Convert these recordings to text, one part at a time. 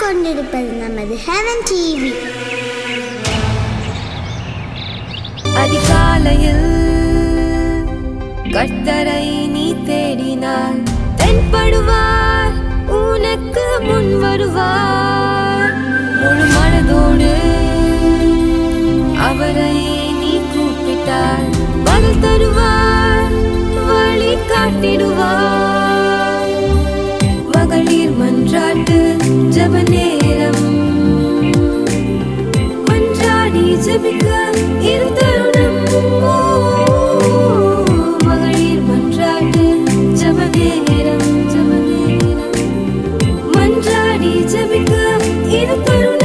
கொண்டிருப்பது நமது heaven TV. அதிகாலையில் கர்த்தரை நீ தேடினால் தென்படுவார், உனக்கு முன் வருவார். முழு மனதோடு அவரை நீ கூப்பிட்டால் பதில் தருவார், வழி காட்டிடுவார். மகளிர் மன்றாட்டு ஜெப நேரம், மன்றாடி ஜெபிக்க இரு தருணம். மகளிர் மன்றாட்டு ஜெப நேரம், மன்றாடி ஜெபிக்க இரு தருணம்.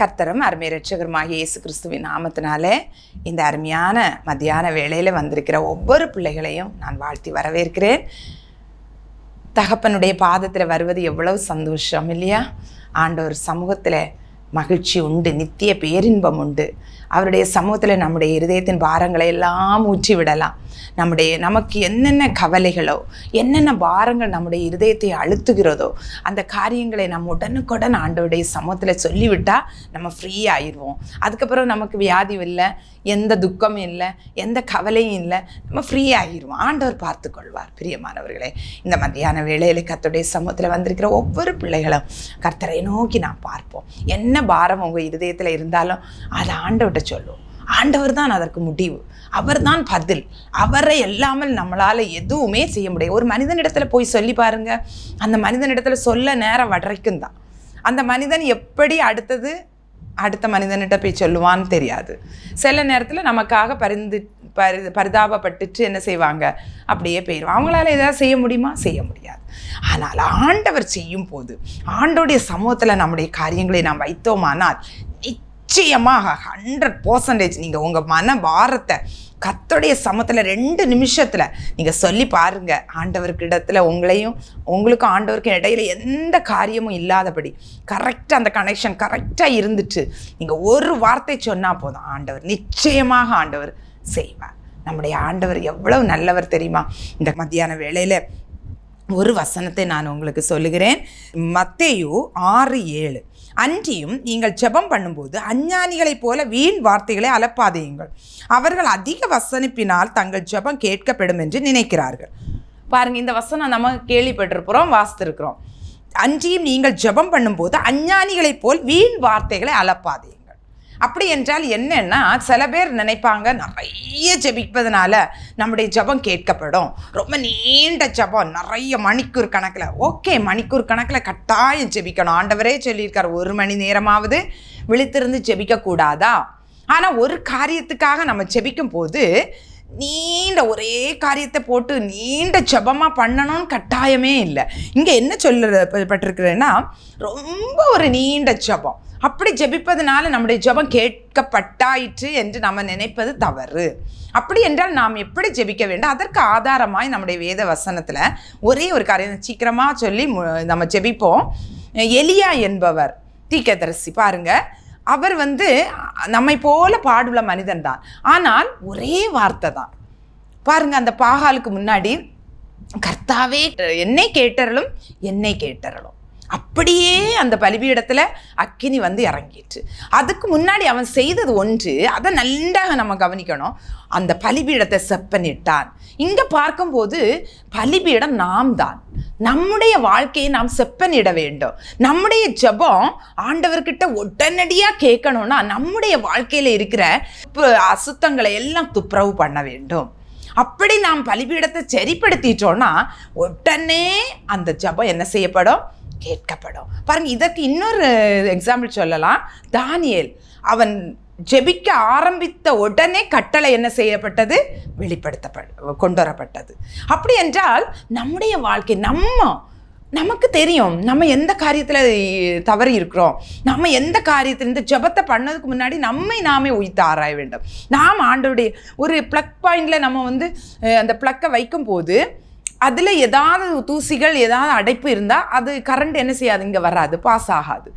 கர்த்தரும் அருமை இரட்சகருமாகிய இயேசு கிறிஸ்துவின் நாமத்தினாலே இந்த அருமையான மத்தியான வேளையில் வந்திருக்கிற ஒவ்வொரு பிள்ளைகளையும் நான் வாழ்த்தி வரவேற்கிறேன். தகப்பனுடைய பாதத்தில் வருவது எவ்வளவு சந்தோஷம் இல்லையா? ஆண்டவர் சமூகத்தில் மகிழ்ச்சி உண்டு, நித்திய பேரின்பம் உண்டு. அவருடைய சமூகத்தில் நம்முடைய இருதயத்தின் பாரங்களை எல்லாம் ஊற்றி விடலாம். நமக்கு என்னென்ன கவலைகளோ, என்னென்ன பாரங்கள் நம்முடைய இருதயத்தை அழுத்துகிறதோ, அந்த காரியங்களை நம்ம உடனுக்குடன் ஆண்டவருடைய சமூகத்தில் சொல்லிவிட்டால் நம்ம ஃப்ரீ ஆயிடுவோம். அதுக்கப்புறம் நமக்கு வியாதி இல்லை, எந்த துக்கமும் இல்லை, எந்த கவலையும் இல்லை, நம்ம ஃப்ரீ ஆகிடுவோம். ஆண்டவர் பார்த்து கொள்வார். பிரியமானவர்களே, இந்த மத்தியான வேளையில் கர்த்தருடைய சமூகத்தில் வந்திருக்கிற ஒவ்வொரு பிள்ளைகளும் கர்த்தரை நோக்கி நான் பார்ப்போம். என்ன பாரம் உங்கள் இருதயத்தில் இருந்தாலும் அதை ஆண்டவர்கிட்ட சொல்லுவோம். ஆண்டவர் தான் அதற்கு முடிவு, அவர் தான் பதில். அவரை எல்லாமல் நம்மளால் எதுவுமே செய்ய முடியாது. ஒரு மனிதனிடத்தில் போய் சொல்லி பாருங்க, அந்த மனிதனிடத்தில் சொல்ல நேரம் வரைக்கும் தான். அந்த மனிதன் எப்படி அடுத்த மனிதன்கிட்ட போய் சொல்லுவான்னு தெரியாது. சில நேரத்தில் நமக்காக பரிதாபப்பட்டுட்டு என்ன செய்வாங்க, அப்படியே போயிடுவாங்க. அவங்களால ஏதாவது செய்ய முடியுமா? செய்ய முடியாது. ஆனால் ஆண்டவர் செய்யும் போது, ஆண்டோடைய சமூகத்தில் நம்முடைய காரியங்களை நாம் வைத்தோமானால் நிச்சயமாக 100% நீங்கள் உங்கள் மன பாரத்தை கர்த்தருடைய சமூகத்தில் 2 நிமிஷத்தில் நீங்கள் சொல்லி பாருங்கள். ஆண்டவருக்கு இடத்துல உங்களுக்கும் ஆண்டவருக்கும் இடையில எந்த காரியமும் இல்லாதபடி கரெக்டாக அந்த கனெக்ஷன் கரெக்டாக இருந்துட்டு நீங்கள் ஒரு வார்த்தை சொன்னால் போதும், ஆண்டவர் நிச்சயமாக ஆண்டவர் செய்வார். நம்முடைய ஆண்டவர் எவ்வளவு நல்லவர் தெரியுமா? இந்த மத்தியான வேளையில் ஒரு வசனத்தை நான் உங்களுக்கு சொல்லுகிறேன். மத்தேயு 6:7. அன்றியும் நீங்கள் ஜெபம் பண்ணும்போது அஞ்ஞானிகளைப் போல வீண் வார்த்தைகளை அலப்பாதீங்கள், அவர்கள் அதிக வசனிப்பினால் தங்கள் ஜெபம் கேட்கப்படும் என்று நினைக்கிறார்கள். பாருங்க, இந்த வசனம் நம்ம கேள்விப்பட்டிருக்கிறோம், வாசித்திருக்கிறோம். அன்றியும் நீங்கள் ஜெபம் பண்ணும்போது அஞ்ஞானிகளைப் போல் வீண் வார்த்தைகளை அலப்பாதீங்கள். அப்படி என்றால் என்னன்னா, சில பேர் நினைப்பாங்க நிறைய ஜெபிப்பதனால நம்முடைய ஜெபம் கேட்கப்படும். ரொம்ப நீண்ட ஜெபம், நிறைய மணிக்கூர் கணக்கில். ஓகே, மணிக்கூர் கணக்கில் கட்டாயம் ஜெபிக்கணும். ஆண்டவரே சொல்லியிருக்கார், 1 மணி நேரமாவது விழித்திருந்து ஜெபிக்கக்கூடாதா? ஆனால் ஒரு காரியத்துக்காக நம்ம ஜெபிக்கும் போது நீண்ட ஒரே காரியத்தை போட்டு நீண்ட ஜெபமாக பண்ணணும்னு கட்டாயமே இல்லை. இங்கே என்ன சொல்லப்பட்டிருக்கிறேன்னா, ரொம்ப ஒரு நீண்ட ஜெபம். அப்படி ஜெபிப்பதனால நம்முடைய ஜெபம் கேட்கப்பட்டாயிற்று என்று நம்ம நினைப்பது தவறு. அப்படி என்றால் நாம் எப்படி ஜெபிக்க வேண்டும்? அதற்கு ஆதாரமாய் நம்முடைய வேத வசனத்தில் ஒரே ஒரு காரியம் சீக்கிரமாக சொல்லி நம்ம ஜெபிப்போம். எலியா என்பவர் தீர்க்கதரிசி, பாருங்க, அவர் நம்மை போல பாடுள்ள மனிதன் தான். ஆனால் ஒரே வார்த்தை தான். பாருங்க, அந்த பாகாலுக்கு முன்னாடி கர்த்தாவே என்னை கேட்டறலும், என்னை கேட்டறலும். அப்படியே அந்த பலிபீடத்தில் அக்கினி இறங்கிட்டு. அதுக்கு முன்னாடி அவன் செய்தது ஒன்று, அதை நன்றாக நம்ம கவனிக்கணும். அந்த பலிபீடத்தை செப்பனிட்டான். இங்கே பார்க்கும்போது பலிபீடம் நாம் தான். நம்முடைய வாழ்க்கையை நாம் செப்பனிட வேண்டும். நம்முடைய ஜெபம் ஆண்டவர்கிட்ட உடனடியாக கேட்கணும்னா நம்முடைய வாழ்க்கையில் இருக்கிற அசுத்தங்களை எல்லாம் துப்புரவு பண்ண வேண்டும். அப்படி நாம் பலிபீடத்தை சரிப்படுத்திட்டோம்னா உடனே அந்த ஜெபம் என்ன செய்யப்படும்? கேட்கப்படும். பாருங்க, இதற்கு இன்னொரு எக்ஸாம்பிள் சொல்லலாம். தானியேல், அவன் ஜெபிக்க ஆரம்பித்த உடனே கட்டளை என்ன செய்யப்பட்டது? கொண்டு வரப்பட்டது. அப்படி என்றால் நம்முடைய வாழ்க்கை, நம்ம நமக்கு தெரியும் நம்ம எந்த காரியத்தில் தவறி இருக்கிறோம். நம்ம எந்த காரியத்தில் இந்த ஜெபத்தை பண்ணதுக்கு முன்னாடி நம்மை நாமே உய்த்து ஆராய வேண்டும். நாம் ஆண்டவருடைய ஒரு ப்ளக் பாயிண்டில் நம்ம அந்த ப்ளக்கை வைக்கும் போது அதில் ஏதாவது தூசிகள் ஏதாவது அடைப்பு இருந்தால் அது கரண்ட் என்ன செய்யாது, இங்கே வராது, பாஸ் ஆகாது,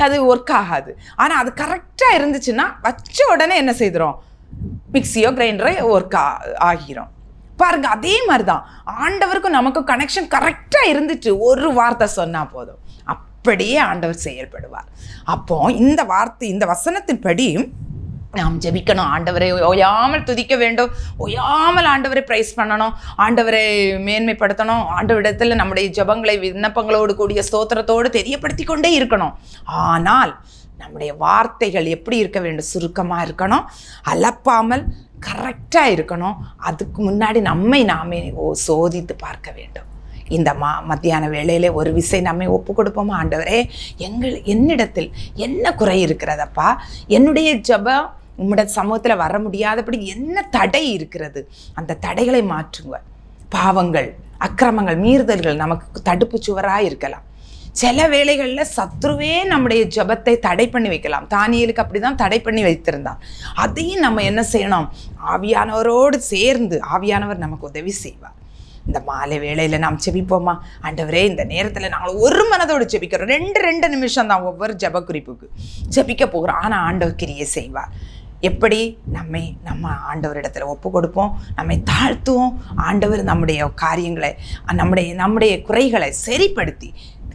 அது ஒர்க் ஆகாது. ஆனால் அது கரெக்டாக இருந்துச்சுன்னா வச்ச உடனே என்ன செய்கிறோம், மிக்சியோ கிரைண்டரோ ஒர்க் ஆகிறோம். பாருங்க, அதே மாதிரி தான் ஆண்டவருக்கும் நமக்கும் கனெக்ஷன் கரெக்டாக இருந்துச்சு. ஒரு வார்த்தை சொன்னால் போதும், அப்படியே ஆண்டவர் செயல்படுவார். அப்போ இந்த வசனத்தின்படி நாம் ஜெபிக்கணும். ஆண்டவரை ஓயாமல் துதிக்க வேண்டும், ஓயாமல் ஆண்டவரை பிரைஸ் பண்ணணும், ஆண்டவரை மேன்மைப்படுத்தணும், ஆண்டவரிடத்தில் நம்முடைய ஜெபங்களை விண்ணப்பங்களோடு கூடிய ஸ்தோத்திரத்தோடு தெரியப்படுத்தி கொண்டே இருக்கணும். ஆனால் நம்முடைய வார்த்தைகள் எப்படி இருக்க வேண்டும், சுருக்கமாக இருக்கணும், அலப்பாமல் கரெக்டாக இருக்கணும். அதுக்கு முன்னாடி நம்மை நாமே சோதித்து பார்க்க வேண்டும். இந்த மத்தியான வேளையிலே ஒரு விசை நம்மை ஒப்பு கொடுப்போமா, ஆண்டவரே என்னிடத்தில் என்ன குறை இருக்கிறதப்பா, என்னுடைய ஜெபம் உம்முடைய சமூகத்தில் வர முடியாதபடி என்ன தடை இருக்கிறது, அந்த தடைகளை மாற்றுங்க. பாவங்கள், அக்கிரமங்கள், மீறுதல்கள் நமக்கு தடுப்பு சுவராக இருக்கலாம். சில வேளைகளில் சத்ருவே நம்முடைய ஜெபத்தை தடை பண்ணி வைக்கலாம். தானியேலுக்கு அப்படி தான் தடை பண்ணி வைத்திருந்தான். அதையும் நம்ம என்ன செய்யணும், ஆவியானவரோடு சேர்ந்து ஆவியானவர் நமக்கு உதவி செய்வார். இந்த மாலை வேளையில் நாம் ஜெபிப்போமா, ஆண்டவரே இந்த நேரத்தில் நாங்கள் ஒரு மனதோடு ஜெபிக்கிறோம். 2 நிமிஷம் தான் ஒவ்வொரு ஜெப குறிப்புக்கு ஜெபிக்க போகிறோம். ஆனால் ஆண்டவர் கிரியை செய்வார். எப்படி நம்ம ஆண்டவரிடத்தில் ஒப்பு கொடுப்போம், நம்மை தாழ்த்துவோம். ஆண்டவர் நம்முடைய காரியங்களை நம்முடைய குறைகளை சரிப்படுத்தி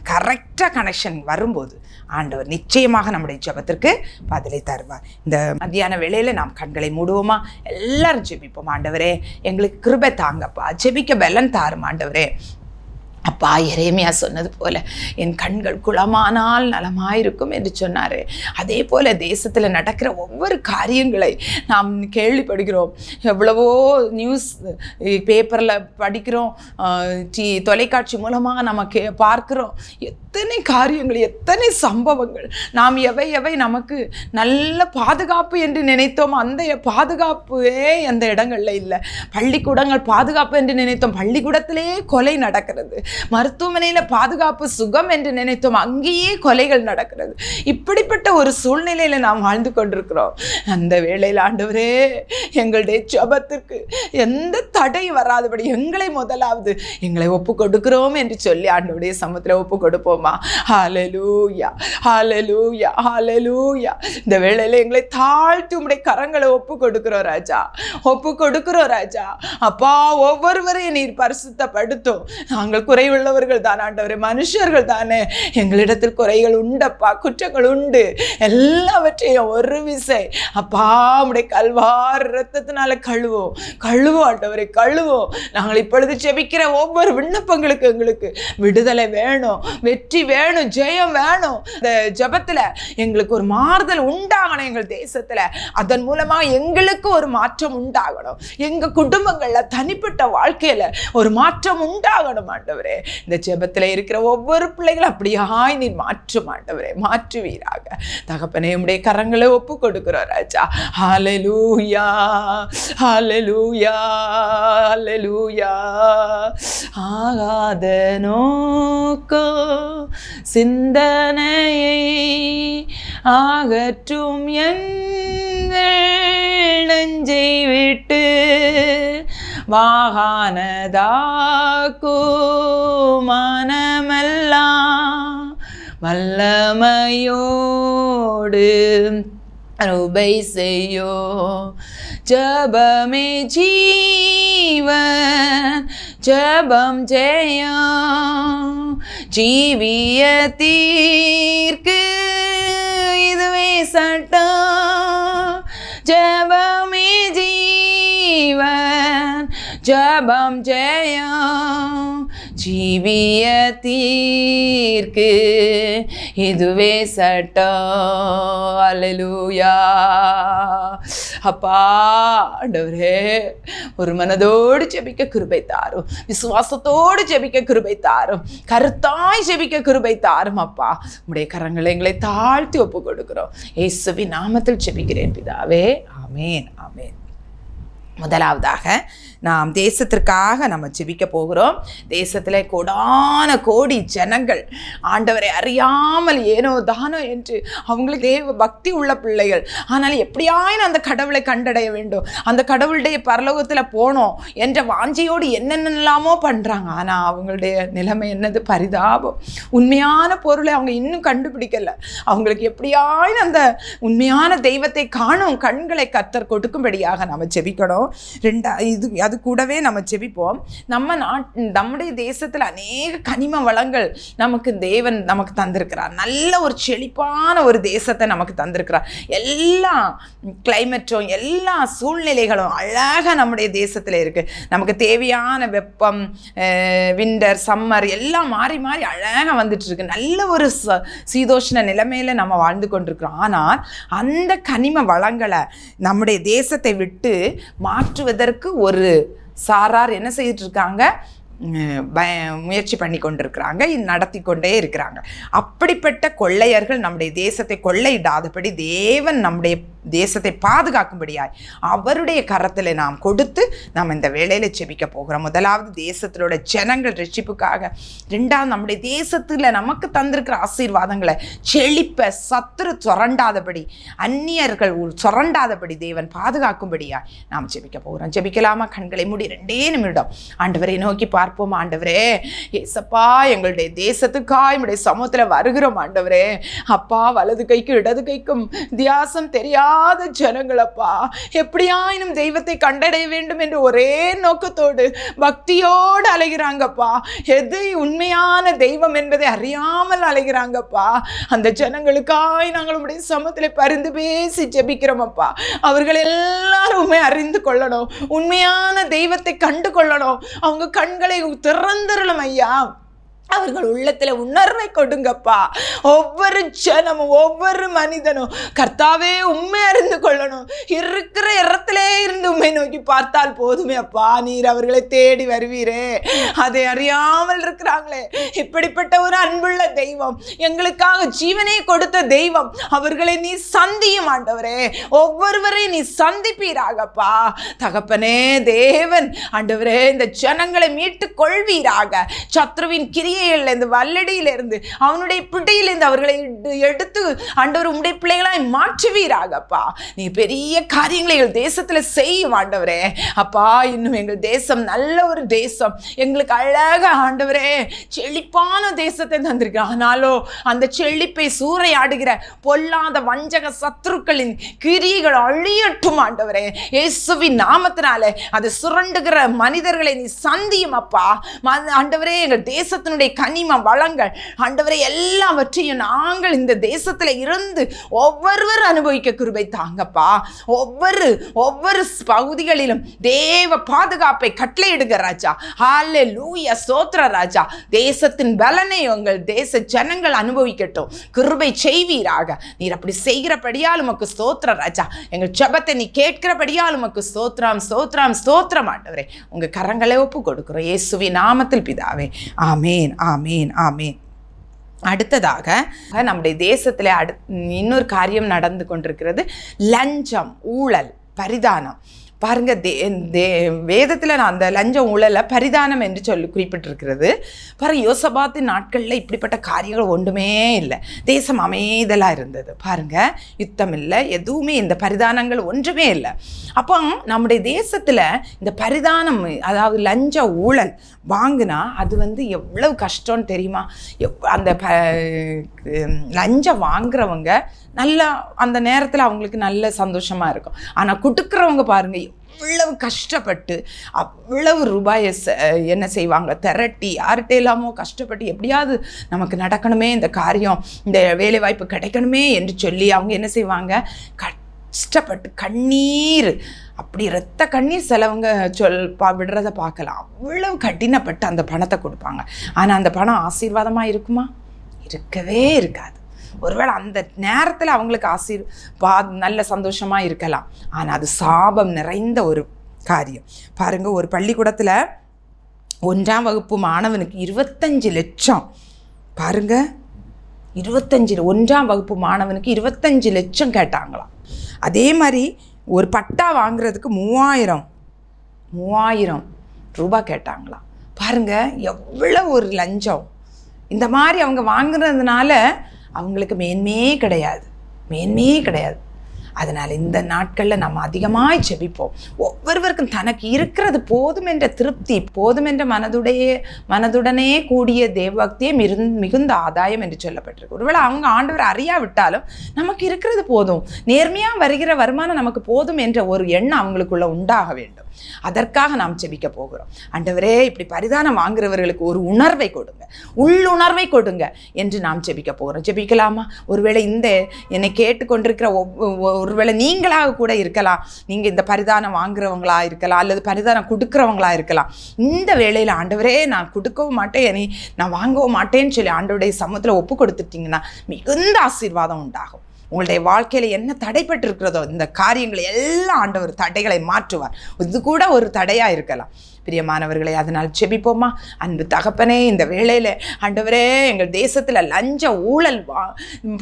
கரெக்டாக கனெக்ஷன் வரும்போது ஆண்டவர் நிச்சயமாக நம்முடைய ஜெபத்திற்கு பதிலை தருவார். இந்த மத்தியான வேளையில் நாம் கண்களை மூடுவோமா, எல்லாரும் ஜெபிப்போம். ஆண்டவரே எங்களுக்கு கிருபை தாங்கப்பா, ஜெபிக்க பலன் தாரும் ஆண்டவரே. அப்பா, எரேமியா சொன்னது போல என் கண்கள் குளமானால் நலமாயிருக்கும் என்று சொன்னார். அதே போல் தேசத்தில் நடக்கிற ஒவ்வொரு காரியங்களை நாம் கேள்விப்படுகிறோம். எவ்வளவோ நியூஸ் பேப்பரில் படிக்கிறோம், தொலைக்காட்சி மூலமாக நம்ம பார்க்குறோம். எத்தனை காரியங்கள், எத்தனை சம்பவங்கள். நாம் எவை நமக்கு நல்ல பாதுகாப்பு என்று நினைத்தோம், அந்த பாதுகாப்பே அந்த இடங்களில் இல்லை. பள்ளிக்கூடங்கள் பாதுகாப்பு என்று நினைத்தோம், பள்ளிக்கூடத்திலே கொலை நடக்கிறது. மருத்துவமனையில் பாதுகாப்பு சுகம் என்று நினைத்தோம், அங்கேயே கொலைகள் நடக்கிறது. இப்படிப்பட்ட ஒரு சூழ்நிலையில் நாம் வாழ்ந்து கொண்டிருக்கிறோம். அந்த வேளையில் ஆண்டவரே எங்களுடைய ஜெபத்திற்கு எந்த தடை வராதபடி எங்களை ஒப்பு கொடுக்கிறோம் என்று சொல்லி ஆண்டவருடைய சமூகத்தில் ஒப்பு கொடுப்போமா. ஹல்லேலூயா, ஹல்லேலூயா, ஹல்லேலூயா. இந்த வேளையில் எங்களை தாழ்த்தி உம்முடைய கரங்களை ஒப்பு கொடுக்கிறோம் ராஜா, ஒப்பு கொடுக்கிறோம் ராஜா. அப்பா, ஒவ்வொருவரையும் நீர் பரிசுத்தப்படுத்தும். நாங்கள் குறைவுள்ளவர்கள் தான் ஆண்டவரே, மனுஷர்கள் தானே, எங்களிடத்தில் குறைகள் உண்டப்பா, குற்றங்கள் உண்டு. எல்லாவற்றையும் ஒரு விசை அப்பா உம்முடைய கல்வார் இரத்தத்தினால கழுவோம் ஆண்டவரே, கழுவோம். நாங்கள் இப்பொழுது ஜெபிக்கிற ஒவ்வொரு விண்ணப்பங்களுக்கு எங்களுக்கு விடுதலை வேணும், வெற்றி வேணும், ஜெயம் வேணும். இந்த ஜெபத்தில் எங்களுக்கு ஒரு மாறுதல் உண்டாகணும் எங்கள் தேசத்தில். அதன் மூலமாக எங்களுக்கு ஒரு மாற்றம் உண்டாகணும். எங்கள் குடும்பங்களில், தனிப்பட்ட வாழ்க்கையில் ஒரு மாற்றம் உண்டாகணும் ஆண்டவரே. இந்த ஜெபத்தில் இருக்கிற ஒவ்வொரு பிள்ளைகளும் அப்படியாய் நீ மாற்றும் ஆண்டவரே, மாற்றுவீராக. தகப்பனே உம்முடைய கரங்களை ஒப்பு கொடுக்கிறோம் ராஜா. ஹல்லேலூயா, ஹல்லேலூயா, ஹல்லேலூயா. ஆகாத நோக்கோ சிந்தனையை அகற்றும் எங்கள் நெஞ்சை விட்டு வாகானதாக்கு மனமெல்லாம் வல்லமையோடு ரூபை செய்யோ. ஜபமே ஜீவன், ஜபம் ஜெயம், ஜீவியத்திற்கு இதுவே சட்டம். ஜபமே ஜீவன், ஜபம் ஜெயம், ஜீவியத்திற்கு இதுவே சட்டம். அல்லேலூயா. அப்பா ஆண்டவரே, ஒரு மனதோடு ஜெபிக்க கிருபை தாரும், விசுவாசத்தோடு ஜெபிக்க கிருபை தாரும், கருத்தாய் ஜெபிக்க கிருபை தாரும். அப்பா உம்முடைய கரங்களை எங்களை தாழ்த்தி ஒப்பு கொடுக்கிறோம். இயேசுவின் நாமத்தில் ஜெபிக்கிறேன் பிதாவே, ஆமேன், ஆமேன். முதலாவதாக நாம் தேசத்திற்காக நம்ம ஜெபிக்க போகிறோம். தேசத்தில் கோடான கோடி ஜனங்கள் ஆண்டவரை அறியாமல் ஏனோ தானோ என்று அவங்களுக்கு தேவ பக்தி உள்ள பிள்ளைகள். ஆனால் எப்படியாயினும் அந்த கடவுளை கண்டடைய வேண்டும், அந்த கடவுளுடைய பரலோகத்தில் போனோம் என்ற வாஞ்சியோடு என்னென்னலாமோ பண்ணுறாங்க. ஆனால் அவங்களுடைய நிலைமை என்னது? பரிதாபம். உண்மையான பொருளை அவங்க இன்னும் கண்டுபிடிக்கலை. அவங்களுக்கு எப்படியாயினும் அந்த உண்மையான தெய்வத்தை காணும் கண்களை கர்த்தர் கொடுக்கும்படியாக நம்ம ஜெபிக்கணும். அது கூடவே நம்ம ஜெபிப்போம். நம்முடைய தேசத்தில் அநேக கனிம வளங்கள் தேவன் நமக்கு தந்திருக்கிறார். நல்ல ஒரு செழிப்பான ஒரு தேசத்தை நமக்கு தந்திருக்கிறார். எல்லா கிளைமேட்டும் எல்லா சூழ்நிலைகளும் அழகாக நம்முடைய தேசத்தில் இருக்கு. நமக்கு தேவையான வெப்பம், விண்டர், சம்மர் எல்லாம் மாறி மாறி அழகாக வந்துட்டு இருக்கு. நல்ல ஒரு சீதோஷ்ண நிலைமையில நம்ம வாழ்ந்து கொண்டிருக்கிறோம். ஆனால் அந்த கனிம வளங்களை நம்முடைய தேசத்தை விட்டு மாற்றுவதற்கு ஒரு சாரார் என்ன செய்துட்டு இருக்காங்க? முயற்சி பண்ணி கொண்டிருக்கிறாங்க, நடத்தி கொண்டே இருக்கிறாங்க. அப்படிப்பட்ட கொள்ளையர்கள் நம்முடைய தேசத்தை கொள்ளையிடாதபடி தேவன் நம்முடைய தேசத்தை பாதுகாக்கும்படியாய் அவருடைய கரத்தில் நாம் கொடுத்து நாம் இந்த வேளையில் ஜெபிக்க போகிறோம். முதலாவது தேசத்திலோட ஜனங்கள் ரட்சிப்புக்காக, ரெண்டாவது நம்முடைய தேசத்தில் நமக்கு தந்திருக்கிற ஆசீர்வாதங்களை செழிப்ப சத்துரு சுரண்டாதபடி, அந்நியர்கள் சுரண்டாதபடி தேவன் பாதுகாக்கும்படியாய் நாம் ஜெபிக்க போகிறோம். ஜெபிக்கலாமா? கண்களை மூடி 2 நிமிடம் ஆண்டவரை நோக்கி பார்ப்போம். ஆண்டவரே ஏசப்பா, எங்களுடைய தேசத்துக்காய் நம்முடைய சமூகத்தில் வருகிறோம். ஆண்டவரே அப்பா, வலது கைக்கும் இடது கைக்கும் வித்தியாசம் தெரியாத ஜனங்களப்பா, எப்படியாயினும் தெய்வத்தை கண்டடைய வேண்டும் என்று ஒரே நோக்கத்தோடு பக்தியோடு அலைகிறாங்கப்பா. எது உண்மையான தெய்வம் என்பதை அறியாமல் அலைகிறாங்கப்பா. அந்த ஜனங்களுக்காய் நாங்கள் உடைய சமூகத்தில் பரிந்து பேசி ஜெபிக்கிறோம் அப்பா. அவர்கள் எல்லாருமே அறிந்து கொள்ளணும், உண்மையான தெய்வத்தை கண்டு கொள்ளணும். அவங்க கண்களை திறந்துடணும் ஐயா. அவர்கள் உள்ளத்துல உணர்வை கொடுங்கப்பா. ஒவ்வொரு ஜனமும் ஒவ்வொரு மனிதனும் கர்த்தாவே உண்மை அறிந்து கொள்ளணும். இருக்கிற இடத்திலே இருந்து உண்மை நோக்கி பார்த்தால் போதுமே அப்பா. நீர் அவர்களை தேடி வருவீரே. அதை அறியாமல் இருக்கிறாங்களே. இப்படிப்பட்ட ஒரு அன்புள்ள தெய்வம், எங்களுக்காக ஜீவனை கொடுத்த தெய்வம், அவர்களை நீ சந்தியும் ஆண்டவரே. ஒவ்வொருவரையும் நீ சந்திப்பீராகப்பா. தகப்பனே தேவன் ஆண்டவரே, இந்த ஜனங்களை மீட்டு கொள்வீராக. சத்ருவின் கிரியை இந்த வல்லடியிலிருந்து அவனுடைய பிடியிலிருந்து அவர்களை எடுத்து ஆண்டவர் உம்முடைய பிள்ளைகளாய் மாற்றுவீராகப்பா. நீ பெரிய காரியங்களை எங்கள் தேசத்துல செய்யும் ஆண்டவரே. அப்பா, இன்னும் எங்கள் தேசம் நல்ல ஒரு தேசம், எங்களுக்கு அழக ஆண்டவரே செழிப்பான தேசத்தை தந்திருக்க. ஆனாலும் அந்த செழிப்பை சூறையாடுகிற பொல்லாத வஞ்சக சத்துருக்களின் கிரியைகள் அழியட்டும் ஆண்டவரே. இயேசுவின் நாமத்தினாலே அதை சுரண்டுகிற மனிதர்களை நீ சந்தியும் அப்பா. ஆண்டவரே, எங்கள் தேசத்தினுடைய கனிம வளங்கள் ஆண்டவரே எல்லாவற்றையும் நாங்கள் இந்த தேசத்துல இருந்து ஒவ்வொருவர் அனுபவிக்க கிருபை தாங்கப்பா. ஒவ்வொரு பகுதிகளிலும் தேவ பாதுகாப்பை கட்டளையிடுங்க ராஜா. ஹல்லேலூயா, ஸ்தோத்திர ராஜா. தேசத்தின் பலனை உங்கள் தேச ஜனங்கள் அனுபவிக்கட்டும், கிருபை செய்வீராக. நீர் அப்படி செய்கிறபடியால் உமக்கு ஸ்தோத்திர ராஜா. எங்கள் ஜெபத்தை நீ கேட்கிறபடியால் உமக்கு ஸ்தோத்திரம் ஸ்தோத்திரம் ஸ்தோத்திரம் ஆண்டவரே. உங்க கரங்களை ஒப்பு கொடுக்கிறோம் இயேசுவின் நாமத்தில் பிதாவே. ஆமேன் ஆமேன் ஆமேன். அடுத்ததாக நம்முடைய தேசத்தில் இன்னொரு காரியம் நடந்து கொண்டிருக்கிறது. லஞ்சம், ஊழல், பரிதானம். பாருங்க, வேதத்தில் நான் அந்த லஞ்சம் ஊழலை பரிதானம் என்று சொல்லி குறிப்பிட்டிருக்கிறது. பாருங்க, யோசபாத்தின் நாட்களில் இப்படிப்பட்ட காரியங்கள் ஒன்றுமே இல்லை. தேசம் அமைதலாக இருந்தது. பாருங்க, யுத்தம் இல்லை, எதுவுமே இந்த பரிதானங்கள் ஒன்றுமே இல்லை. அப்போ நம்முடைய தேசத்தில் இந்த பரிதானம், அதாவது லஞ்ச ஊழல் வாங்கினா அது எவ்வளவு கஷ்டம்னு தெரியுமா? அந்த லஞ்சம் வாங்குறவங்க நல்லா அந்த நேரத்தில் அவங்களுக்கு நல்ல சந்தோஷமாக இருக்கும். ஆனால் கொடுக்குறவங்க பாருங்கள் எவ்வளவு கஷ்டப்பட்டு அவ்வளவு ரூபாயை என்ன செய்வாங்க, திரட்டி யார்கிட்ட இல்லாமோ கஷ்டப்பட்டு எப்படியாவது நமக்கு நடக்கணுமே, இந்த காரியம், இந்த வேலை வாய்ப்பு கிடைக்கணுமே என்று சொல்லி அவங்க என்ன செய்வாங்க, கஷ்டப்பட்டு கண்ணீர், அப்படி இரத்த கண்ணீர் சிலவங்க விடுறதை பார்க்கலாம். அவ்வளவு கடினப்பட்டு அந்த பணத்தை கொடுப்பாங்க. ஆனால் அந்த பணம் ஆசீர்வாதமாக இருக்குமா? இருக்கவே இருக்காது. ஒருவேளை அந்த நேரத்தில் அவங்களுக்கு நல்ல சந்தோஷமாக இருக்கலாம். ஆனால் அது சாபம் நிறைந்த ஒரு காரியம். பாருங்கள், ஒரு பள்ளிக்கூடத்தில் 1ஆம் வகுப்பு மாணவனுக்கு 25 லட்சம். பாருங்கள், 1ஆம் வகுப்பு மாணவனுக்கு 25 லட்சம் கேட்டாங்களாம். அதே மாதிரி ஒரு பட்டா வாங்குறதுக்கு 3000 3000 ரூபாய் கேட்டாங்களாம். பாருங்க எவ்வளோ ஒரு லஞ்சம். இந்த மாதிரி அவங்க வாங்குறதுனால அவங்களுக்கு மேன்மையே கிடையாது. அதனால் இந்த நாட்களில் நம்ம அதிகமாக ஜெபிப்போம். ஒவ்வொருவருக்கும் தனக்கு இருக்கிறது போதும் என்ற திருப்தி, போதும் என்ற மனதுடனே கூடிய தேவபக்தியே மிகுந்த ஆதாயம் என்று சொல்லப்பட்டிருக்கு. ஒருவேளை அவங்க ஆண்டவர் அறியாவிட்டாலும் நமக்கு இருக்கிறது போதும், நேர்மையாக வருகிற வருமானம் நமக்கு போதும் என்ற ஒரு எண்ணம் அவங்களுக்குள்ள உண்டாக வேண்டும். அதற்காக நாம் ஜெபிக்க போகிறோம். ஆண்டவரே, இப்படி பரிதானம் வாங்குறவர்களுக்கு ஒரு உணர்வை கொடுங்க, உள்ளுணர்வை கொடுங்க என்று நாம் ஜெபிக்க போகிறோம். ஜெபிக்கலாமா? ஒருவேளை இந்த என்னை கேட்டுக்கொண்டிருக்கிற ஒருவேளை நீங்களாக கூட இருக்கலாம். நீங்கள் இந்த பரிதானம் வாங்குறவங்களா இருக்கலாம், அல்லது பரிதானம் கொடுக்குறவங்களா இருக்கலாம். இந்த வேளையில் ஆண்டவரே, நான் கொடுக்கவும் மாட்டேன், நான் வாங்கவும் மாட்டேன்னு சொல்லி ஆண்டவருடைய சமூகத்தில் ஒப்பு கொடுத்துட்டிங்கன்னா மிகுந்த ஆசீர்வாதம் உண்டாகும். உங்களுடைய வாழ்க்கையில் என்ன தடைப்பட்டு இருக்கிறதோ இந்த காரியங்களை எல்லாம் ஆண்டவர் தடைகளை மாற்றுவார். இது கூட ஒரு தடையாக இருக்கலாம். பிரியமானவர்களை, அதனால் ஜெபிப்போமா? அன்பு தகப்பனே, இந்த வேளையில் ஆண்டவரே, எங்கள் தேசத்தில் லஞ்ச ஊழல்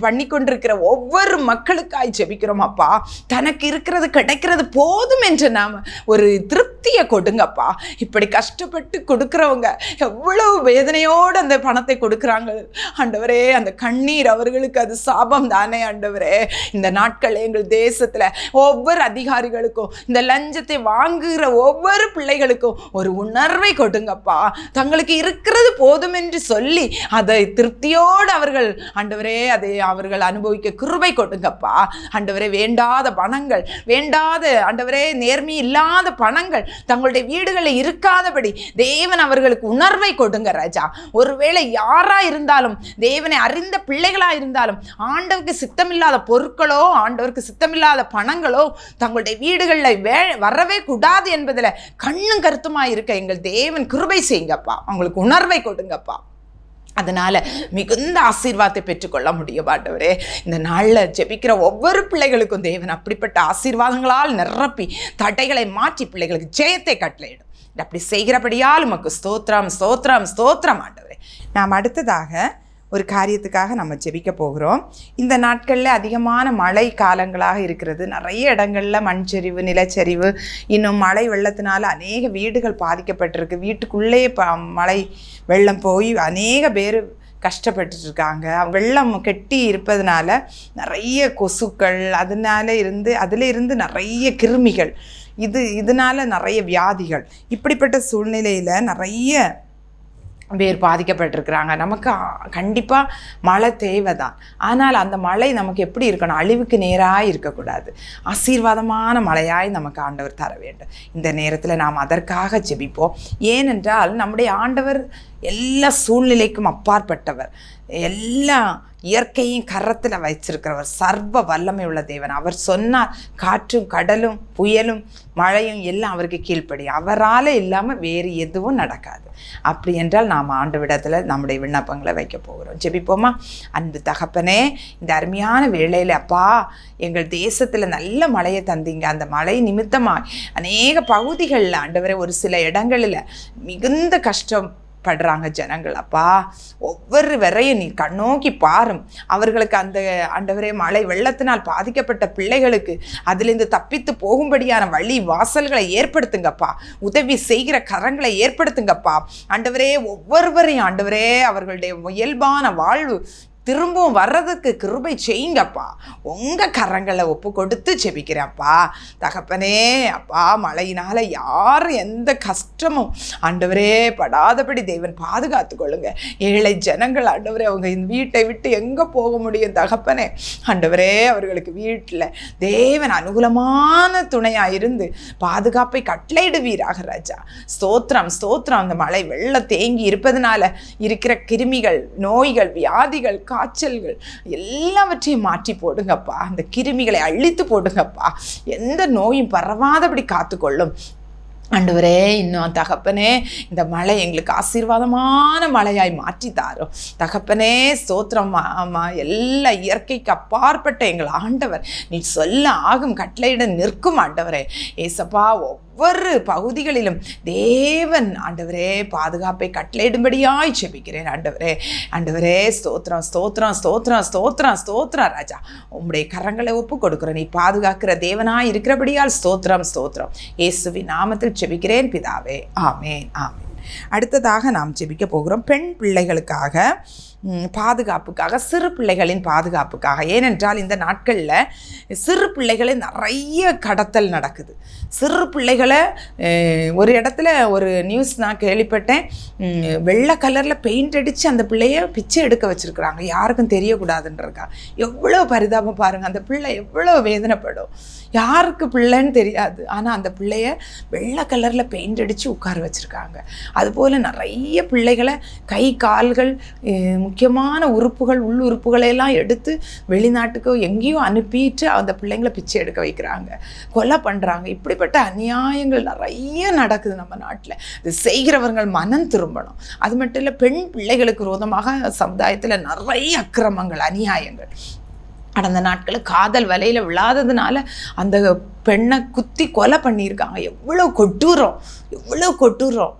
பண்ணி கொண்டிருக்கிற ஒவ்வொரு மக்களுக்காய் ஜெபிக்கிறோம் அப்பா. தனக்கு இருக்கிறது கிடைக்கிறது போதும் என்று நாம் ஒரு திருப்தியை கொடுங்கப்பா. இப்படி கஷ்டப்பட்டு கொடுக்குறவங்க எவ்வளவு வேதனையோடு அந்த பணத்தை கொடுக்குறாங்க ஆண்டவரே. அந்த கண்ணீர் அவர்களுக்கு அது சாபம் தானே ஆண்டவரே. இந்த நாட்கள் எங்கள் தேசத்தில் ஒவ்வொரு அதிகாரிகளுக்கும், இந்த லஞ்சத்தை வாங்குகிற ஒவ்வொரு பிள்ளைகளுக்கும் ஒரு உணர்வை கொடுங்கப்பா. தங்களுக்கு இருக்கிறது போதும் என்று சொல்லி அதை திருப்தியோடு அவர்கள் ஆண்டவரே அதை அவர்கள் அனுபவிக்க கிருபை கொடுங்கப்பா. ஆண்டவரே, வேண்டாத பணங்கள், வேண்டாத ஆண்டவரே நேர்மை இல்லாத பணங்கள் தங்களுடைய வீடுகளில் இருக்காதபடி தேவன் அவர்களுக்கு உணர்வை கொடுங்க ராஜா. ஒருவேளை யாரா இருந்தாலும், தேவனை அறிந்த பிள்ளைகளா இருந்தாலும், ஆண்டவருக்கு சித்தமில்லாத பொருட்களோ, ஆண்டவருக்கு சித்தமில்லாத பணங்களோ தங்களுடைய வீடுகளில் வரவே கூடாது என்பதில் கண்ணும் கருத்துமா இருக்க எங்கள் தேவன் கிருபை செய்யுங்கப்பா. அவங்களுக்கு உணர்வை கொடுங்கப்பா. அதனால மிகுந்த ஆசீர்வாதத்தை பெற்றுக்கொள்ள முடியும் ஆண்டவரே. இந்த நாளில் ஜெபிக்கிற ஒவ்வொரு பிள்ளைகளுக்கும் தேவன் அப்படிப்பட்ட ஆசீர்வாதங்களால் நிரப்பி தடைகளை மாற்றி பிள்ளைகளுக்கு ஜெயத்தை கட்டளையிடும். அப்படி செய்கிறபடியால் உமக்கு ஸ்தோத்திரம், ஸ்தோத்திரம், ஸ்தோத்திரம் ஆண்டவரே. நாம் அடுத்ததாக ஒரு காரியத்துக்காக நம்ம ஜெபிக்க போகிறோம். இந்த நாட்களில் அதிகமான மழை காலங்களாக இருக்கிறது. நிறைய இடங்களில் மண்சரிவு, நிலச்சரிவு, இன்னும் மழை வெள்ளத்தினால அநேக வீடுகள் பாதிக்கப்பட்டிருக்கு. வீட்டுக்குள்ளே மழை வெள்ளம் போய் அநேக பேர் கஷ்டப்பட்டுருக்காங்க. வெள்ளம் கெட்டி இருப்பதனால நிறைய கொசுக்கள், அதில் இருந்து நிறைய கிருமிகள், இதனால நிறைய வியாதிகள். இப்படிப்பட்ட சூழ்நிலையில் நிறைய பேர் பாதிக்கப்பட்டிருக்கிறாங்க. நமக்கு கண்டிப்பாக மழை தேவைதான். ஆனால் அந்த மழை நமக்கு எப்படி இருக்கணும்? அழிவுக்கு நேராக இருக்கக்கூடாது. ஆசீர்வாதமான மழையாய் நமக்கு ஆண்டவர் தர வேண்டும். இந்த நேரத்தில் நாம் அதற்காக ஜெபிப்போம். ஏனென்றால் நம்முடைய ஆண்டவர் எல்லா சூழ்நிலைக்கும் அப்பாற்பட்டவர், எல்லா இயற்கையும் கரத்தில் வைச்சிருக்கிறவர், சர்வ வல்லமை உள்ள தேவன். அவர் சொன்னால் காற்றும் கடலும் புயலும் மழையும் எல்லாம் அவருக்கு கீழ்ப்படியும். அவரால் இல்லாமல் வேறு எதுவும் நடக்காது. அப்படி என்றால் நாம் ஆண்டவரிடத்தில் நம்முடைய விண்ணப்பங்களை வைக்க போகிறோம். ஜெபிப்போமா? அன்பு தகப்பனே, இந்த அருமையான வேளையில் அப்பா, எங்கள் தேசத்தில் நல்ல மழையை தந்தீங்க. அந்த மழை நிமித்தமாக அநேக பகுதிகளில் ஆண்டவரே ஒரு சில இடங்களில் மிகுந்த கஷ்டப்படுறாங்க ஜனங்கள். அப்பா, ஒவ்வொரு வரையும் நீ கண்ணோக்கி பாரும். அவர்களுக்கு அந்த ஆண்டவரே மழை வெள்ளத்தினால் பாதிக்கப்பட்ட பிள்ளைகளுக்கு அதிலிருந்து தப்பித்து போகும்படியான வழி வாசல்களை ஏற்படுத்துங்கப்பா. உதவி செய்கிற கரங்களை ஏற்படுத்துங்கப்பா. ஆண்டவரே, ஒவ்வொருவரையும் ஆண்டவரே அவர்களுடைய இயல்பான வாழ்வு திரும்பவும் வர்றதுக்கு கிருபை செய்யுங்கப்பா. உங்கள் கரங்களை ஒப்பு கொடுத்து ஜெபிக்கிறேன்ப்பா. தகப்பனே அப்பா, மழையினால் யாரும் எந்த கஷ்டமும் ஆண்டவரே படாதபடி தேவன் பாதுகாத்து கொள்ளுங்க. ஏழை ஜனங்கள் ஆண்டவரே அவங்க இந்த வீட்டை விட்டு எங்கே போக முடியும்? தகப்பனே ஆண்டவரே, அவர்களுக்கு வீட்டில் தேவன் அனுகூலமான துணையாக இருந்து பாதுகாப்பை கட்டளையிடுவீராக ராஜா. ஸ்தோத்திரம், ஸ்தோத்திரம். அந்த மழை வெள்ளம் தேங்கி இருப்பதனால இருக்கிற கிருமிகள், நோய்கள், வியாதிகள், காய்ச்சல்கள் எல்லாவற்றையும் மாற்றி போடுங்கப்பா. அந்த கிருமிகளை அழித்து போடுங்கப்பா. எந்த நோயும் பரவாதபடி காத்துக்கொள்ளும் ஆண்டவரே. இன்னும் தகப்பனே, இந்த மழை எங்களுக்கு ஆசீர்வாதமான மழையாய் மாற்றி தாரும் தகப்பனே. ஸ்தோத்திரம். எல்லா இயற்கைக்கு அப்பாற்பட்ட எங்கள் ஆண்டவர், நீ சொல்ல ஆகும் கட்டளையிட நிற்கும் ஆண்டவரே. ஏசப்பா, ஒவ்வொரு பகுதிகளிலும் தேவன் ஆண்டவரே பாதுகாப்பை கட்டளையிடும்படியாய் ஜெபிக்கிறேன். ஆண்டவரே ஸ்தோத்திரம் ஸ்தோத்திரம் ஸ்தோத்திரம் ஸ்தோத்திரம் ஸ்தோத்திரம் ராஜா. உம்முடைய கரங்களை ஒப்பு கொடுக்கிறேன். நீ பாதுகாக்கிற தேவனாய் இருக்கிறபடியால் ஸ்தோத்திரம் ஸ்தோத்திரம். இயேசுவின் நாமத்தில் ஜெபிக்கிறேன் பிதாவே. ஆமேன் ஆமேன். அடுத்ததாக நாம் ஜெபிக்க போகிறோம் பெண் பிள்ளைகளுக்காக பாதுகாப்புக்காக, சிறு பிள்ளைகளின் பாதுகாப்புக்காக. ஏனென்றால் இந்த நாட்களில் சிறு பிள்ளைகளை நிறைய கடத்தல் நடக்குது. சிறு பிள்ளைகளை ஒரு இடத்துல ஒரு நியூஸ் நான் கேள்விப்பட்டேன், வெள்ளை கலரில் பெயிண்ட் அடித்து அந்த பிள்ளைய பிச்சை எடுக்க வச்சுருக்குறாங்க, யாருக்கும் தெரியக்கூடாதுன்றக்கா. எவ்வளோ பரிதாபம் பாருங்கள், அந்த பிள்ளை எவ்வளோ வேதனைப்படும். யாருக்கு பிள்ளைன்னு தெரியாது, ஆனால் அந்த பிள்ளைய வெள்ளை கலரில் பெயிண்ட் அடித்து உட்கார வச்சுருக்காங்க. அதுபோல் நிறைய பிள்ளைகளை கை கால்கள் முக்கியமான உறுப்புகள் உள்ளுறுப்புகளையெல்லாம் எடுத்து வெளிநாட்டுக்கோ எங்கேயோ அனுப்பிட்டு அந்த பிள்ளைங்களை பிச்சை எடுக்க வைக்கிறாங்க, கொலை பண்ணுறாங்க. இப்படிப்பட்ட அநியாயங்கள் நிறைய நடக்குது நம்ம நாட்டில். இது செய்கிறவர்கள் மனம் திரும்பணும். அது மட்டும் இல்லை, பெண் பிள்ளைகளுக்கு விரோதமாக சமுதாயத்தில் நிறைய அக்கிரமங்கள் அநியாயங்கள். கடந்த நாட்களில் காதல் வலையில் விழாததுனால அந்த பெண்ணை குத்தி கொலை பண்ணியிருக்காங்க. எவ்வளோ கொட்டூரம், எவ்வளோ கொட்டூரம்.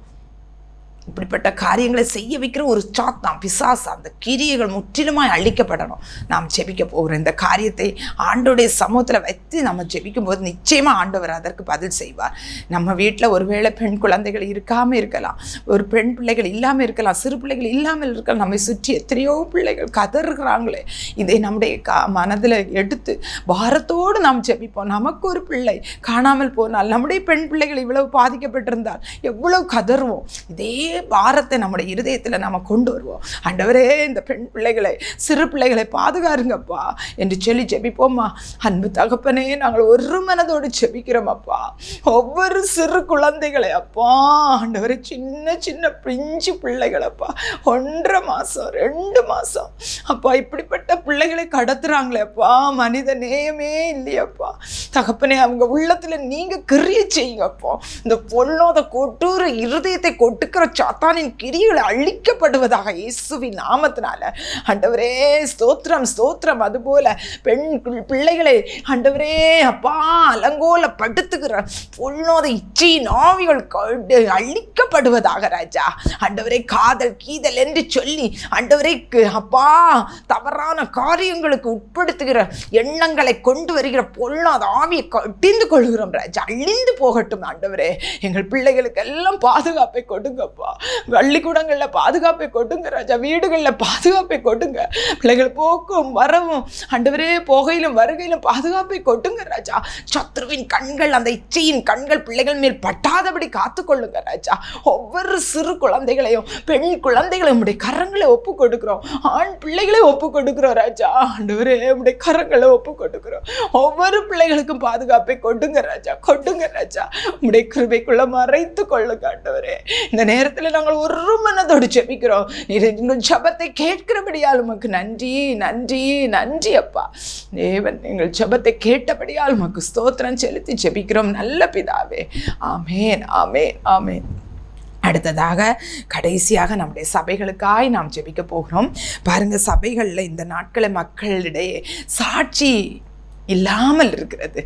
இப்படிப்பட்ட காரியங்களை செய்ய வைக்கிற ஒரு சாத்தான் பிசாசு, அந்த கிரியைகள் முற்றிலுமாய் அழிக்கப்படணும். நாம் ஜெபிக்க போகிறோம். இந்த காரியத்தை ஆண்டோடைய சமூகத்தில் வைத்து நம்ம ஜெபிக்கும் போது நிச்சயமாக ஆண்டவர் அதற்கு பதில் செய்வார். நம்ம வீட்டில் ஒருவேளை பெண் குழந்தைகள் இருக்காமல் இருக்கலாம், ஒரு பெண் பிள்ளைகள் இல்லாமல் இருக்கலாம், சிறு பிள்ளைகள் இல்லாமல் இருக்கலாம். நம்மை சுற்றி எத்தனையோ பிள்ளைகள் கதறுகிறாங்களே, இதை நம்முடைய மனதில் எடுத்து பாரத்தோடு நாம் ஜெபிப்போம். நமக்கு ஒரு பிள்ளை காணாமல் போனால், நம்முடைய பெண் பிள்ளைகள் இவ்வளவு பாதிக்கப்பட்டிருந்தால் எவ்வளவு கதறுவோம். இதே பாரத்தை நம்முடைய இருதயத்தில் நம்ம கொண்டு வருவோம். ஆண்டவரே, இந்த பெண் பிள்ளைகளை சிறு பிள்ளைகளை பாதுகாருங்கப்பா என்று சொல்லி ஜெபிப்போம்மா. அன்பு தகப்பனே, நாங்கள் ஒரு மனதோடு ஜெபிக்கிறோம் அப்பா. ஒவ்வொரு சிறு குழந்தைகளை அப்பா, ஆண்டவரே, சின்ன சின்ன பிஞ்சு பிள்ளைகளப்பா, 1.5 மாதம் 2 மாதம் அப்பா, இப்படிப்பட்ட பிள்ளைகளை கடத்துறாங்களே அப்பா. மனித நேயமே இல்லையப்பா தகப்பனே. அவங்க உள்ளத்தில் நீங்க கிரிய செய்யுங்கப்பா. இந்த பொண்ணோத கொட்டூர இருதயத்தை கொட்டுக்கிற சாத்தானின் கிரியைகள் அழிக்கப்படுவதாக இயேசுவின் நாமத்தினால. ஆண்டவரே ஸ்தோத்திரம் ஸ்தோத்திரம். அதுபோல பெண் பிள்ளைகளை ஆண்டவரே அப்பா அலங்கோல படுத்துகிற பொண்ணோத இச்சையின் ஆவிகள் அழிக்கப்படுவதாக ராஜா. ஆண்டவரே, காதல் கீதல் என்று சொல்லி ஆண்டவரே அப்பா தவறான காரியங்களுக்கு உட்படுத்துகிற எண்ணங்களை கொண்டு வருகிற பொண்ணாத ஆவியை கட்டிந்து கொள்கிறோம் ராஜா. அழிந்து போகட்டும் ஆண்டவரே. எங்கள் பிள்ளைகளுக்கு எல்லாம் பாதுகாப்பை கொடுங்கப்பா. பள்ளிக்கூடங்களில் பாதுகாப்பை கொடுங்க ராஜா. வீடுகளில் பாதுகாப்பை கொடுங்க. பிள்ளைகள் போக்கும் வரவும் ஆண்டவரே, போகையிலும் வருகையிலும் பாதுகாப்பை கொடுங்க ராஜா. சத்ருவின் கண்கள், அந்த இச்சையின் கண்கள் பிள்ளைகள் மேல் பட்டாதபடி காத்துக்கொள்ளுங்க ராஜா. ஒவ்வொரு சிறு குழந்தைகளையும் பெண் குழந்தைகளையும் உடைய கரங்களை ஒப்பு கொடுக்கிறோம். ஆண் பிள்ளைகளை ஒப்பு கொடுக்கிறோம் ராஜா. ஆண்டவரே, உடைய கரங்களை ஒப்பு கொடுக்கிறோம். ஒவ்வொரு பிள்ளைகளுக்கும் பாதுகாப்பை கொடுங்க ராஜா, கொடுங்க ராஜா. உடைய கிருபைக்குள்ள மறைத்து கொள்ளுங்க ஆண்டவரே. இந்த நேரத்தில் நாங்கள் ஒரு மனதோடு ஜெபிக்கிறோம். எங்கள் ஜெபத்தை கேட்கிறபடியால் உமக்கு நன்றி நன்றி நன்றி அப்பா. தேவன் எங்கள் ஜெபத்தை கேட்டபடியால் உமக்கு ஸ்தோத்திரம் செலுத்தி ஜெபிக்கிறோம் நல்ல பிதாவே. ஆமேன் ஆமேன் ஆமேன். அடுத்ததாக கடைசியாக நம்முடைய சபைகளுக்காய் நாம் ஜெபிக்க போகிறோம். பாருங்க, சபைகளில் இந்த நாட்களை மக்களிடையே சாட்சி இல்லாமல் இருக்கிறது.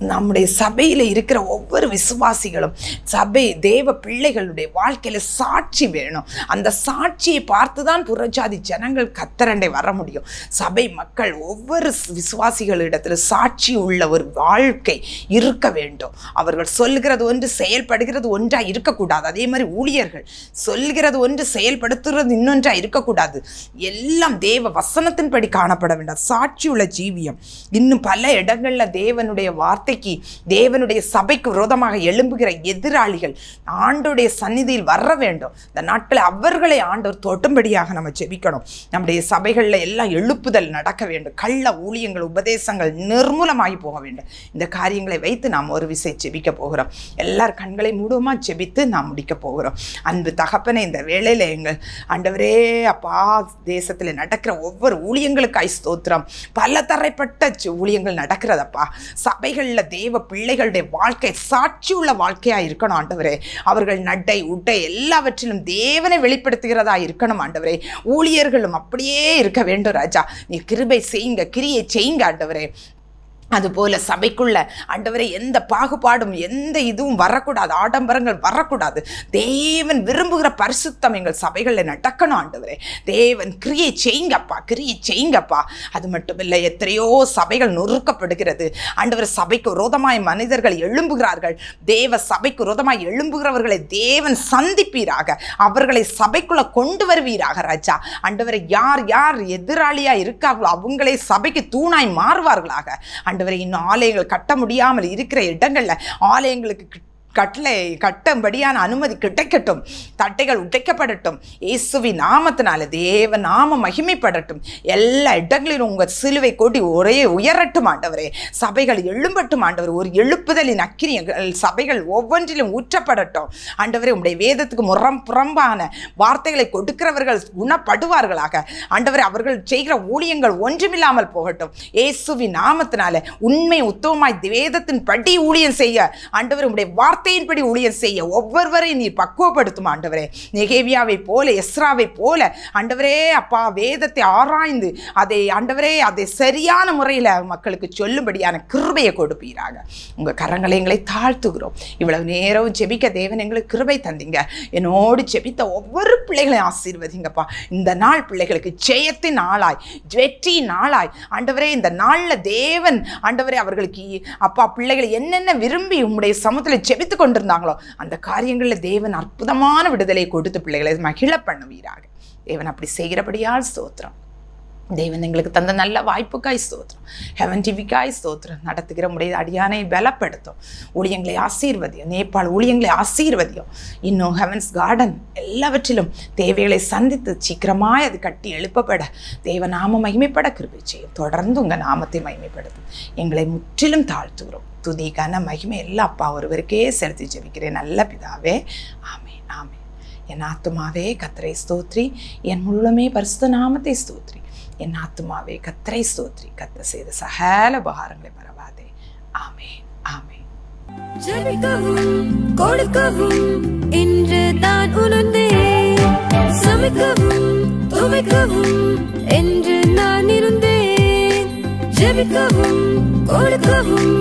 நம்முடைய சபையில் இருக்கிற ஒவ்வொரு விசுவாசிகளும், சபை தேவ பிள்ளைகளுடைய வாழ்க்கையில் சாட்சி வேணும். அந்த சாட்சியை பார்த்து தான் புறஜாதி ஜனங்கள் கத்தரண்டை வர முடியும். சபை மக்கள் ஒவ்வொரு விசுவாசிகளிடத்தில் சாட்சி உள்ள ஒரு வாழ்க்கை இருக்க வேண்டும். அவர்கள் சொல்கிறது ஒன்று செயல்படுகிறது ஒன்றாக இருக்கக்கூடாது. அதே மாதிரி ஊழியர்கள் சொல்கிறது ஒன்று செயல்படுத்துகிறது இன்னொன்றாக இருக்கக்கூடாது. எல்லாம் தேவ வசனத்தின்படி காணப்பட வேண்டும். சாட்சி உள்ள ஜீவியம். இன்னும் பல இடங்களில் தேவனுடைய வார்த்தைக்கு, தேவனுடைய சபைக்கு விரோதமாக எழும்புகிற எதிராளிகள் ஆண்டோடைய சந்நிதியில் வர வேண்டும். இந்த நாட்களில் அவர்களை ஆண்டவர் தொட்டும்படியாக நம்ம ஜெபிக்கணும். நம்முடைய சபைகளில் எல்லாம் எழுப்புதல் நடக்க வேண்டும். கள்ள ஊழியங்கள், உபதேசங்கள் நிர்மூலமாகி போக வேண்டும். இந்த காரியங்களை வைத்து நாம் ஒரு விசை ஜெபிக்க போகிறோம். எல்லார் கண்களை மூடுமா ஜெபித்து நாம் முடிக்க போகிறோம். அன்பு தகப்பனே, இந்த வேளையில் எங்கள் ஆண்டவரே அப்பா, தேசத்தில் நடக்கிற ஒவ்வொரு ஊழியங்களுக்காய் ஸ்தோத்திரம். பல தரைப்பட்ட ஊழியங்கள் நடக்கிறதப்பா. சபைகளில் தேவ பிள்ளைகளுடைய வாழ்க்கை சாட்சி உள்ள வாழ்க்கையாக இருக்கணும் ஆண்டவரே. அவர்கள் நடை உடை எல்லாவற்றிலும் தேவனை வெளிப்படுத்துகிறதா இருக்கணும் ஆண்டவரே. ஊழியர்களும் அப்படியே இருக்க வேண்டும் ராஜா. நீ கிருபை செய்யுங்க, கிரியை செய்யுங்க ஆண்டவரே. அதுபோல சபைக்குள்ள ஆண்டவரே எந்த பாகுபாடும் எந்த இதுவும் வரக்கூடாது, ஆடம்பரங்கள் வரக்கூடாது. தேவன் விரும்புகிற பரிசுத்தம் எங்கள் சபைகளில் நடக்கணும் ஆண்டவரே. தேவன் கிரியை செய்யுங்கப்பா, கிரியை செய்யுங்கப்பா. அது மட்டும் இல்லை, எத்தனையோ சபைகள் நொறுக்கப்படுகிறது ஆண்டவர். சபைக்கு விரோதமாய் மனிதர்கள் எழும்புகிறார்கள். தேவ சபைக்கு விரோதமாய் எழும்புகிறவர்களை தேவன் சந்திப்பீராக, அவர்களை சபைக்குள்ள கொண்டு வருவீராக ராஜா. ஆண்டவரை யார் யார் எதிராளியா இருக்கார்களோ அவங்களே சபைக்கு தூணாய் மாறுவார்களாக. ஆண்டவரே, இன்னும் ஆலயங்கள் கட்ட முடியாமல் இருக்கிற இடங்கள்ல ஆலயங்களுக்கு கட்டும்படியான அனுமதி கிடைக்கட்டும். தட்டைகள் உடைக்கப்படட்டும். இயேசுவின் நாமத்தினால தேவ நாமம் மகிமைப்படட்டும். எல்லா இடங்களிலும் உங்கள் சிலுவை கொடி ஒரே உயரட்டும் ஆண்டவரே. சபைகள் எழும்பட்டும் ஆண்டவர். ஒரு எழுப்புதலின் அக்கினிகள் சபைகள் ஒவ்வொன்றிலும் ஊற்றப்படட்டும் ஆண்டவரே. உங்களுடைய வேதத்துக்கு புறம்பான வார்த்தைகளை கொடுக்கிறவர்கள் குணப்படுவார்களாக ஆண்டவரே. அவர்கள் செய்கிற ஊழியங்கள் ஒன்றுமில்லாமல் போகட்டும். இயேசுவின் நாமத்தினால உண்மை உத்தமமாய் வேதத்தின் படி ஊழியம் செய்ய ஆண்டவர், உங்களுடைய வார்த்தையின்படி ஊழியம் செய்ய ஒவ்வொருவரையும் நீர் பக்குவப்படுத்தும் ஆண்டவரே. நெகேமியாவை போல, எஸ்ராவை போல ஆண்டவரே அப்பா, வேதத்தை ஆராய்ந்து அதை ஆண்டவரே அதை சரியான முறையில் மக்களுக்கு சொல்லும்படியான கிருபையை கொடுப்பீராக. உங்கள் கரங்களை எங்களை தாழ்த்துகிறோம். இவ்வளவு நேரம் ஜெபிக்க தேவன் எங்களுக்கு கிருபை தந்தீங்க. என்னோடு ஜெபித்த ஒவ்வொரு பிள்ளைகளையும் ஆசீர்வதிங்கப்பா. இந்த நாள் பிள்ளைகளுக்கு ஜெயத்தின் நாளாய், வெற்றி நாளாய் ஆண்டவரே. இந்த நாளில் தேவன் ஆண்டவரே அவர்களுக்கு அப்பா பிள்ளைகளை என்னென்ன விரும்பி உங்களுடைய சமூகத்தில் ஜெபித்து கொண்டிருந்தாங்களோ அந்த காரியங்களில் தேவன் அற்புதமான விடுதலை கொடுத்து பிள்ளைகளை மகிழ பண்ணுவீராக. தேவன் அப்படி செய்கிறபடியால் ஸ்தோத்திரம். தேவன் எங்களுக்கு தந்த நல்ல வாய்ப்புக்காய் ஸ்தோத்திரம். ஹெவன் டிவிக்காய் ஸ்தோத்திரம். நடத்துகிற முறை அடியானை பலப்படுத்தும். ஊழியங்களை ஆசீர்வதியும். நேபாள் ஊழியங்களை ஆசீர்வதியும். இன்னும் ஹெவன்ஸ் கார்டன் எல்லாவற்றிலும் தேவைகளை சந்தித்து சீக்கிரமாய் அது கட்டி எழுப்பப்பட தேவ நாம மகிமைப்பட கிருபை செய்யும். தொடர்ந்து உங்கள் நாமத்தை மகிமைப்படுத்தும். எங்களை முற்றிலும் தாழ்த்துகிறோம். துதி கன மகிமை எல்லாம் அப்பா ஒருவருக்கே செலுத்தி ஜெபிக்கிறேன் நல்ல பிதாவே. ஆமென், ஆமென். என் ஆத்துமாவே கர்த்தரை ஸ்தோத்ரி, என் முழுமே பரிசுத்த நாமத்தை ஸ்தோத்ரி. என் ஆத்துமாவே கர்த்தரை ஸ்தோத்ரி, கர்த்தர் செய்த சகல உபகாரங்களை மறவாதே. ஆமென், ஆமென். ஜெபிக்கவும் கொடுக்கவும் என்று தான் உணர்ந்தேன். சமைக்கவும் துவைக்கவும் என்று நான் இருந்தேன். ஜெபிக்கவும் கொடுக்கவும்